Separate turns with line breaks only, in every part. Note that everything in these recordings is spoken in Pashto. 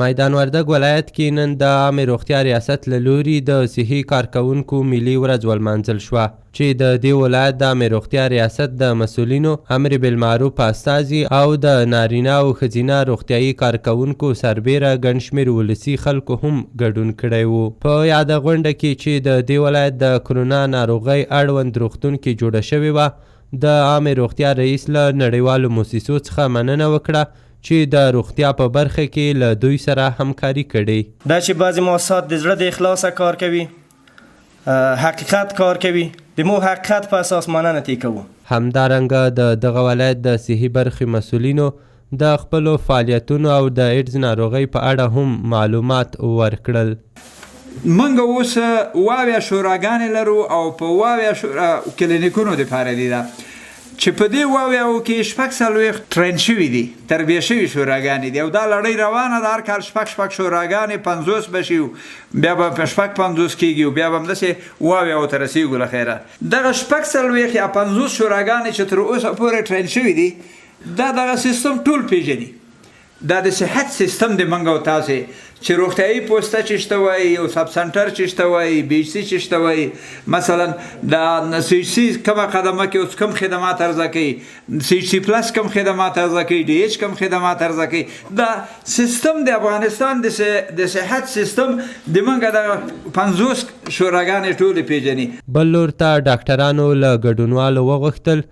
میدان وردګ ولایت کې نن د عامې روغتیا ریاست له لوري د صحي کارکوونکو ملي ورځ ولمانځل شوه چې د دې ولایت د عامې روغتیا ریاست د مسؤلینو امر بالمعروف استازي او د نارینه او ښځینه روغتیایي کارکوونکو سربیره ګڼ شمېر ولسي خلکو هم ګډون کړی و. په یاده غونډه کې چې د دې ولایت د کرونا ناروغۍ اړوند روغتون کې جوړه شوې وه د عامې روغتیا رئیس له نړیوالو موسسو څخه مننه وکړه چې د روغتیا په برخه کې له دوی سره همکاري کړې.
دا چې بعضې مؤسسات د زړه د اخلاصه کار کوي، حقیقت کار کوي، د مو حقیقت په اساس مننه ترې کوو.
همدارنګه د دغه ولایت د صحي برخې مسؤلینو د خپلو فعالیتونو او د ایډز ناروغۍ په اړه هم معلومات ورکړل.
موږ اوس واویا شوراګانې لرو او په واویا کلینیکونو دپاره دي ده چې په دې واویاو کې شپږ څلوېښت ټرین شوي دي، تربیه شوي شوراګانې دي او دا لړۍ روانه ده. هر کال شپږ شوراګانې 50 به شي، بیا به په 50 کېږي او بیا به همداسې واویاو ته رسېږو. له خیره دغه شپږ څلوېښت یا 50 شوراګانې چې تر اوسه پورې ټرین شوي دي دا دغه سیستم ټول پیژني. دا د صحت سیستم د موږ او تاسې چې روغتیایي پوسته چې شته وایي او سب سنټر چې شته وایي، بي ایچ سي چې شته وایي، مثلا د سی ایچ سی کومه خدمه کې اوس کوم خدمات عرضه کوي، سی ایچ سی پلس کوم خدمات عرضه کوي، ډي ایچ کوم خدمات عرضه کوي. دا سیستم د افغانستان د صحت سیستم د موږ د 50 شوراګانې ټولې پیژني.
بل لور ته ډاکټرانو له ګډونوالو وغوښتل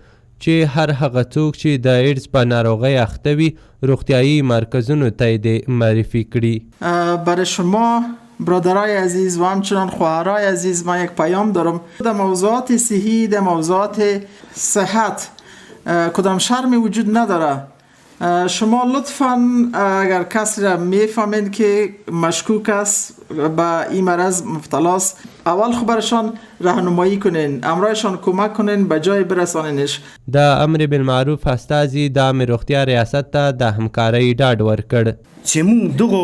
چې هر هغه څوک چې د ایډز په ناروغۍ اخته وي روغتیایي مرکزونو ته یې معرفی کړي.
برای شما برادرای عزیز و همچنان خواهرای عزیز من یک پیام دارم. در موضوعات صحی، در موضوعات صحت کدام شرمی وجود نداره. شما لطفاً اگر کسی را میفهمید که مشکوک است به این مرض مبتلا است، اول خبرشان راهنمایی کنین، امرایشان کمک کنین به جای برسانینش.
د امر بالمعروف استازي د عامې روغتیا ریاست ته د همکارۍ ډاډ ورکړ
چې موږ دغه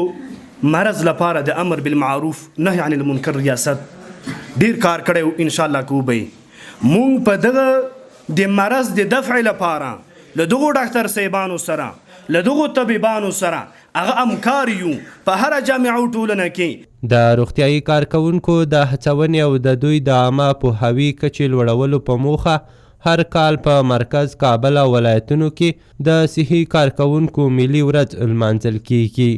مرض لپاره د امر بالمعروف نهي عن المنکر ریاست ډیر کار کړی او ان شاء الله کوو به موږ په دغه د مرض د دفع لپاره له دغو ډاکټر صاحبانو سره، له دغو طبیبانو سره هغه همکار یو په هره جامعه او ټولنه کې.
د روغتیایي کارکوونکو د هڅونې او د دوی د عامه پوهاوي کچې لوړولو په موخه هر کال په مرکز، کابل او ولایتونو کې د صحي کارکوونکو ملي ورځ لمانځل کیږي.